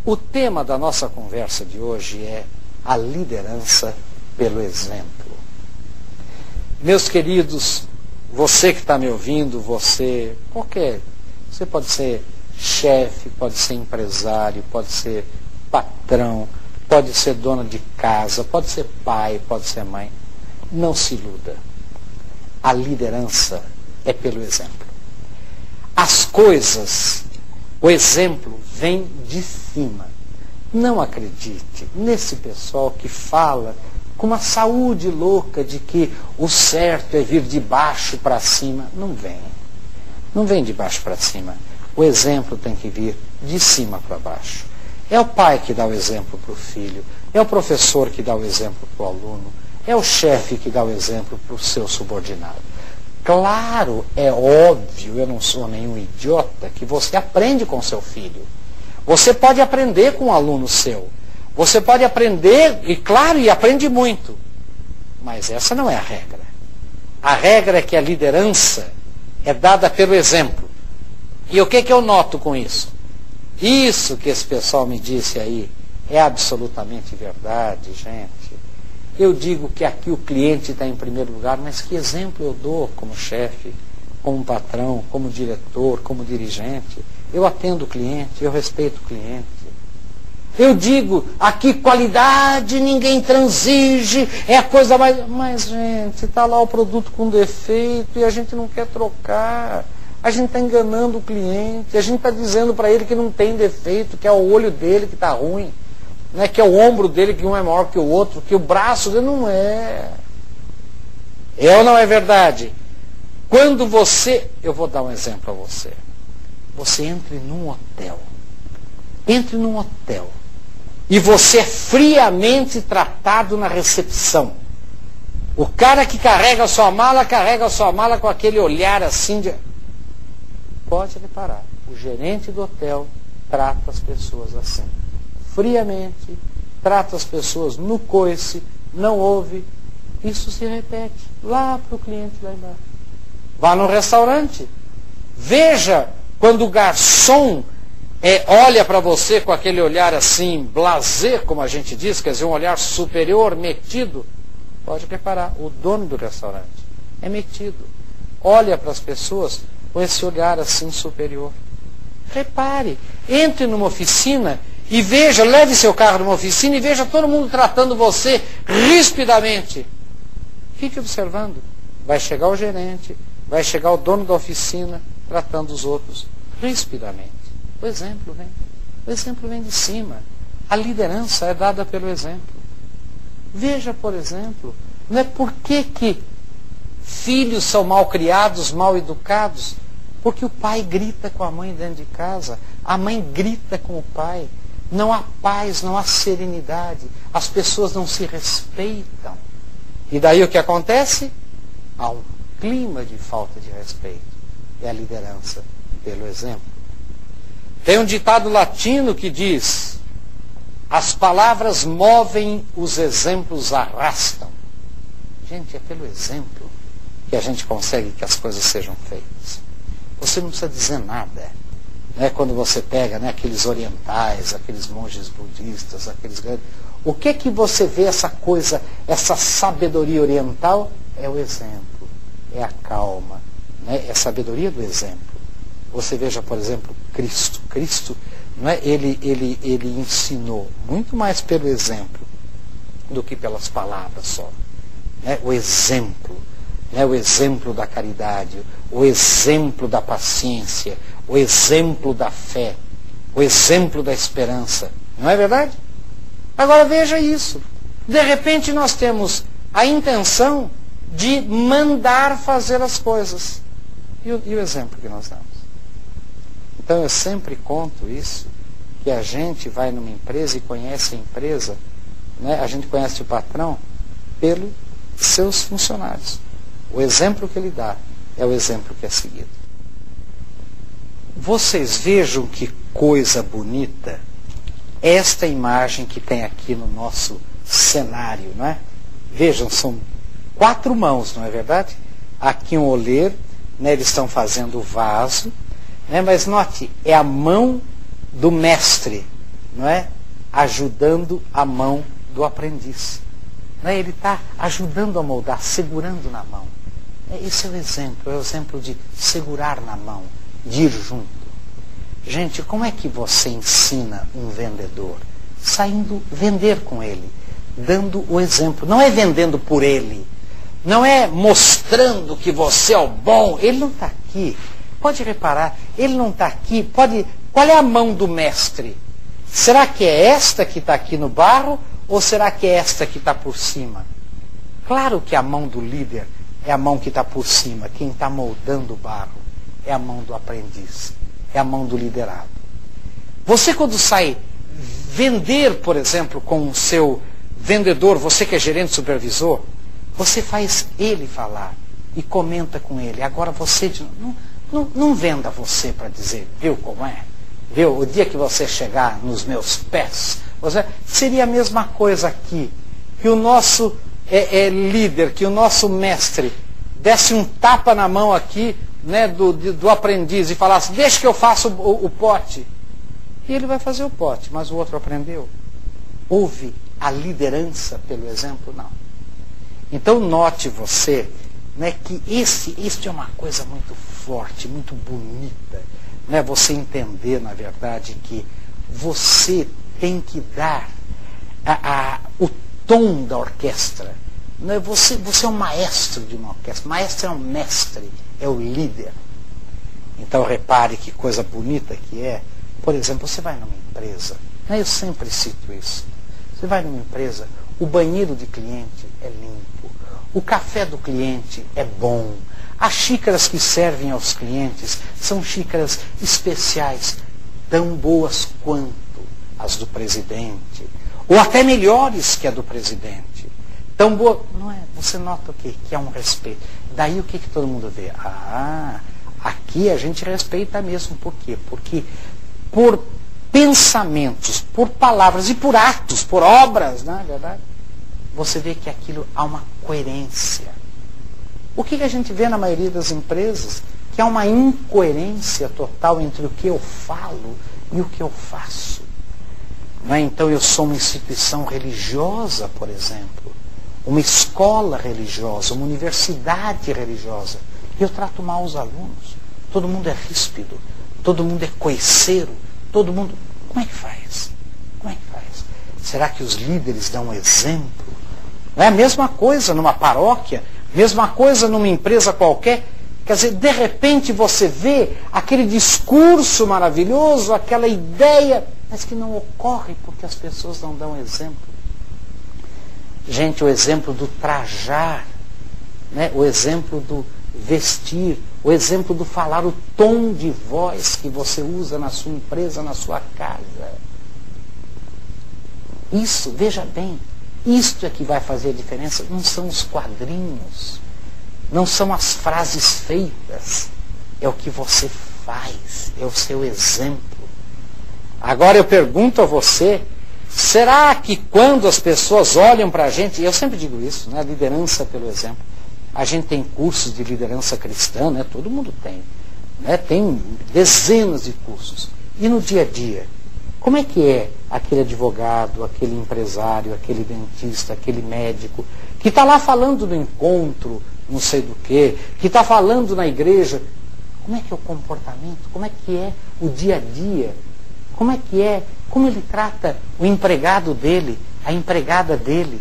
O tema da nossa conversa de hoje é a liderança pelo exemplo. Meus queridos, você que está me ouvindo, você pode ser chefe, pode ser empresário, pode ser patrão, pode ser dona de casa, pode ser pai, pode ser mãe. Não se iluda. A liderança é pelo exemplo. As coisas, o exemplo vem de cima. Não acredite nesse pessoal que fala com uma saúde louca de que o certo é vir de baixo para cima. Não vem. Não vem de baixo para cima. O exemplo tem que vir de cima para baixo. É o pai que dá o exemplo para o filho. É o professor que dá o exemplo para o aluno. É o chefe que dá o exemplo para o seu subordinado. Claro, é óbvio, eu não sou nenhum idiota, que você aprende com seu filho. Você pode aprender com um aluno seu. Você pode aprender, e claro, e aprende muito. Mas essa não é a regra. A regra é que a liderança é dada pelo exemplo. E o que eu noto com isso? Isso que esse pessoal me disse aí é absolutamente verdade, gente. Eu digo que aqui o cliente está em primeiro lugar, mas que exemplo eu dou como chefe, como patrão, como diretor, como dirigente? Eu atendo o cliente, eu respeito o cliente. Eu digo, aqui qualidade, ninguém transige, é a coisa mais... Mas, gente, está lá o produto com defeito e a gente não quer trocar. A gente está enganando o cliente, a gente está dizendo para ele que não tem defeito, que é o olho dele que está ruim, né, que é o ombro dele que um é maior que o outro, que o braço dele não é. É ou não é verdade? Quando você... Eu vou dar um exemplo a você. Você entra num hotel. Entre num hotel. E você é friamente tratado na recepção. O cara que carrega a sua mala com aquele olhar assim de... Pode reparar, o gerente do hotel trata as pessoas assim. Friamente, trata as pessoas no coice, não ouve. Isso se repete lá para o cliente lá embaixo. Vá no restaurante. Veja quando o garçom olha para você com aquele olhar assim, blasé, como a gente diz, quer dizer, um olhar superior, metido. Pode reparar, o dono do restaurante é metido. Olha para as pessoas com esse olhar assim superior. Repare, entre numa oficina e veja, leve seu carro numa oficina e veja todo mundo tratando você rispidamente. Fique observando. Vai chegar o gerente, vai chegar o dono da oficina tratando os outros rispidamente. O exemplo vem. O exemplo vem de cima. A liderança é dada pelo exemplo. Veja, por exemplo, não é por que filhos são mal criados, mal educados? Porque o pai grita com a mãe dentro de casa, a mãe grita com o pai. Não há paz, não há serenidade. As pessoas não se respeitam. E daí o que acontece? Há um clima de falta de respeito. É a liderança pelo exemplo. Tem um ditado latino que diz: as palavras movem, os exemplos arrastam. Gente, é pelo exemplo que a gente consegue que as coisas sejam feitas. Você não precisa dizer nada. Né? Quando você pega, né, aqueles orientais, aqueles monges budistas, aqueles grandes... O que você vê essa coisa, essa sabedoria oriental? É o exemplo, é a calma, né? É a sabedoria do exemplo. Você veja, por exemplo, Cristo. Cristo, não é? Ele ensinou muito mais pelo exemplo do que pelas palavras só. Né? O exemplo. O exemplo da caridade, o exemplo da paciência, o exemplo da fé, o exemplo da esperança. Não é verdade? Agora veja isso. De repente nós temos a intenção de mandar fazer as coisas. E o exemplo que nós damos? Então eu sempre conto isso, que a gente vai numa empresa e conhece a empresa, né? A gente conhece o patrão pelos seus funcionários. O exemplo que ele dá é o exemplo que é seguido. Vocês vejam que coisa bonita esta imagem que tem aqui no nosso cenário, não é? Vejam, são 4 mãos, não é verdade? Aqui um oleiro, né? Eles estão fazendo o vaso, né? Mas note, é a mão do mestre, não é? Ajudando a mão do aprendiz. Não é? Ele está ajudando a moldar, segurando na mão. Esse é o exemplo de segurar na mão, de ir junto. Gente, como é que você ensina um vendedor? Saindo vender com ele, dando o exemplo. Não é vendendo por ele, não é mostrando que você é o bom. Ele não está aqui. Pode reparar, ele não está aqui. Qual é a mão do mestre? Será que é esta que está aqui no barro ou será que é esta que está por cima? Claro que a mão do líder é a mão que está por cima. Quem está moldando o barro é a mão do aprendiz, é a mão do liderado. Você, quando sai vender, por exemplo, com o seu vendedor, você que é gerente supervisor, você faz ele falar e comenta com ele. Agora você não venda você para dizer, viu como é? Viu? O dia que você chegar nos meus pés, seria a mesma coisa aqui. Que o nosso líder, que o nosso mestre desse um tapa na mão aqui, né, do aprendiz e falasse, deixa que eu faça o pote. E ele vai fazer o pote, mas o outro aprendeu. Houve a liderança pelo exemplo? Não. Então note você, né, que isso é uma coisa muito forte, muito bonita. Né, você entender, na verdade, que você tem que dar o tom da orquestra. Né, você é um maestro de uma orquestra. Maestro é um mestre, é o líder. Então repare que coisa bonita que é. Por exemplo, você vai numa empresa, né, eu sempre cito isso. Você vai numa empresa, o banheiro de cliente é limpo, o café do cliente é bom, as xícaras que servem aos clientes são xícaras especiais, tão boas quanto as do presidente, ou até melhores que a do presidente. Tão boa, não é? Você nota o quê? Que é um respeito. Daí o que todo mundo vê? Aqui a gente respeita mesmo. Por quê? Porque por pensamentos, por palavras e por atos, por obras, não é verdade? Você vê que aquilo há uma coerência. O que a gente vê na maioria das empresas? Que há uma incoerência total entre o que eu falo e o que eu faço. Não é? Então eu sou uma instituição religiosa, por exemplo, uma escola religiosa, uma universidade religiosa, e eu trato mal os alunos. Todo mundo é ríspido, todo mundo é coiceiro, todo mundo... Como é que faz? Como é que faz? Será que os líderes dão exemplo? Não é a mesma coisa numa paróquia, mesma coisa numa empresa qualquer. Quer dizer, de repente você vê aquele discurso maravilhoso, aquela ideia, mas que não ocorre porque as pessoas não dão exemplo. Gente, o exemplo do trajar, né? O exemplo do vestir, o exemplo do falar, o tom de voz que você usa na sua empresa, na sua casa. Isso, veja bem, isto é que vai fazer a diferença. Não são os quadrinhos, não são as frases feitas, é o que você faz, é o seu exemplo. Agora eu pergunto a você, será que quando as pessoas olham para a gente, eu sempre digo isso, né, liderança pelo exemplo, a gente tem cursos de liderança cristã, né, todo mundo tem, né, tem dezenas de cursos. E no dia a dia, como é que é aquele advogado, aquele empresário, aquele dentista, aquele médico, que está lá falando no encontro, não sei do que está falando na igreja? Como é que é o comportamento? Como é que é o dia a dia? Como é que é? Como ele trata o empregado dele, a empregada dele?